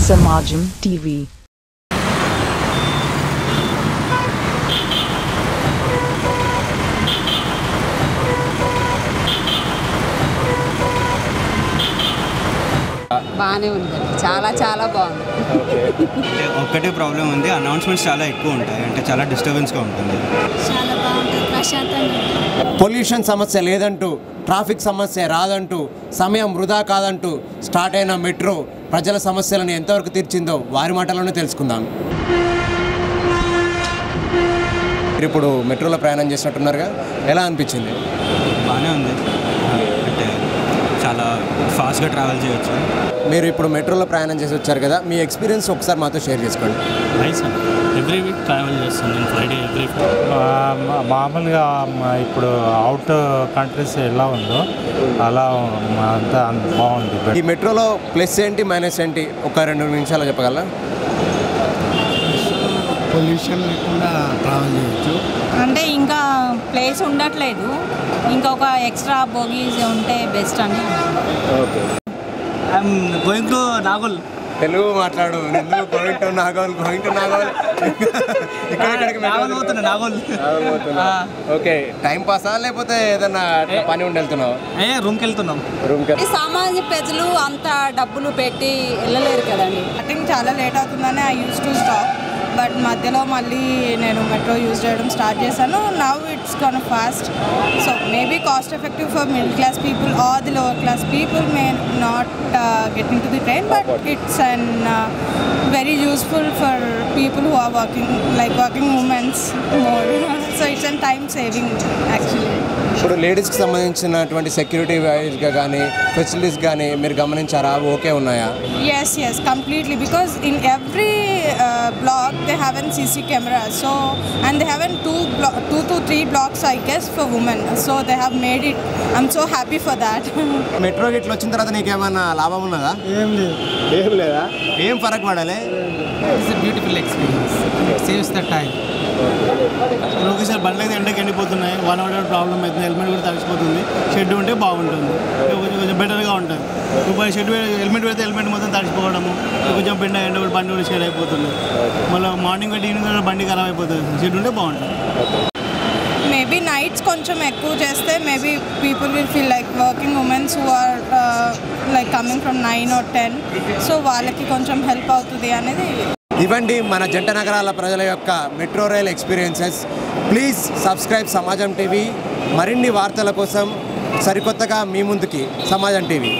Samajam TV. బాగానే ఉంది, చాలా చాలా బాగుంది. ఒక్కటే ప్రాబ్లం ఉంది, అనౌన్స్మెంట్స్ చాలా ఎక్కువ ఉంటాయి, అంటే చాలా డిస్టర్బెన్స్గా ఉంటుంది. చాలా బాగుంటుంది, ప్రశాంతంగా. పొల్యూషన్ సమస్య లేదంటూ, ట్రాఫిక్ సమస్య రాదంటూ, సమయం వృధా కాదంటూ స్టార్ట్ అయిన మెట్రో ప్రజల సమస్యలను ఎంతవరకు తీర్చిందో వారి మాటల్లోనే తెలుసుకుందాం. మీరు ఇప్పుడు మెట్రోలో ప్రయాణం చేసినట్టున్నారుగా, ఎలా అనిపించింది? బాగానే ఉంది, అంటే చాలా ఫాస్ట్గా ట్రావెల్ చేయొచ్చు. మీరు ఇప్పుడు మెట్రోలో ప్రయాణం చేసి వచ్చారు కదా, మీ ఎక్స్పీరియన్స్ ఒకసారి మాతో షేర్ చేసుకోండి. నైస్ అండి, ఎవ్రీ వీక్ ట్రావెల్ చేస్తాను నేను, ఫ్రైడే ఎవ్రీ మామూలుగా ఇప్పుడు అవుట్ కంట్రీస్ ఎలా ఉందో అలా అంతా బాగుంది. ఈ మెట్రోలో ప్లస్ ఏంటి మైనస్ ఏంటి ఒక 2 నిమిషాలు చెప్పగలరా? పొల్యూషన్ లేకుండా ట్రావెల్ చేయొచ్చు. అంటే ఇంకా ప్లేస్ ఉండట్లేదు, ఇంకొక ఎక్స్ట్రా బోగీస్ ఉంటే బెస్ట్ అని. I'm going to Nagole. Telugu మాట్లాడు. Going to Nagole. Okay, time పాసా లేకపోతే ఏదన్నా పని ఉండి వెళ్తున్నావు? రూమ్కి వెళ్తున్నాం. సామాన్య ప్రజలు అంత డబ్బులు పెట్టి వెళ్ళలేరు కదండి. స్టార్టింగ్ చాలా లేట్ అవుతుందని I use to stop, but మధ్యలో మళ్ళీ నేను మెట్రో యూజ్ చేయడం స్టార్ట్ చేశాను. Now it's kind fast, so maybe cost effective for middle class people or the lower class people may not get into the train, but it's an very useful for people who are working, like working women more. So it's a time saving actually. ఇప్పుడు లేడీస్కి సంబంధించినటువంటి security వైజ్గా కానీ facilities కానీ మీరు గమనించారా? Okay ఉన్నాయా? Yes, completely, because in every block they have a CC camera, so and they have 2 to 3 blocks I guess for women, so they have made it. I'm so happy for that. Metro ఇట్లా వచ్చిన తర్వాత నీకేమన్నా లాభం ఉన్నదా? ఏం లేదా? ఏం ఫరక్ పడాలి? It's a beautiful experience, saves the time. Location బండ్లు అయితే ఎండకి ఎండిపోతున్నాయి, 1 అవర్ ప్రాబ్లం అవుతుంది, హెల్మెట్ కూడా తడిసిపోతుంది. షెడ్ ఉంటే బాగుంటుంది, కొంచెం బెటర్గా ఉంటుంది. ఇప్పుడు షెడ్ హెల్మెట్ పెడితే హెల్మెట్ మొత్తం తడిసిపోవడము, కొంచెం ఎండ కూడా బండి కూడా షెడ్ అయిపోతుంది. మళ్ళీ మార్నింగ్ పెట్టి ఈవినింగ్ కూడా బండి ఖరాబ్ అయిపోతుంది. షెడ్ ఉంటే బాగుంటుంది. మేబీ నైట్స్ కొంచెం ఎక్కువ చేస్తే maybe people will feel like working women's who are like coming from 9 or 10, so వాళ్ళకి కొంచెం హెల్ప్ అవుతుంది అనేది. ఇవ్వండి మన జంట నగరాల ప్రజల యొక్క metro rail experiences. Please subscribe సమాజం టీవీ. మరిన్ని వార్తల కోసం సరికొత్తగా మీ ముందుకి సమాజం టీవీ.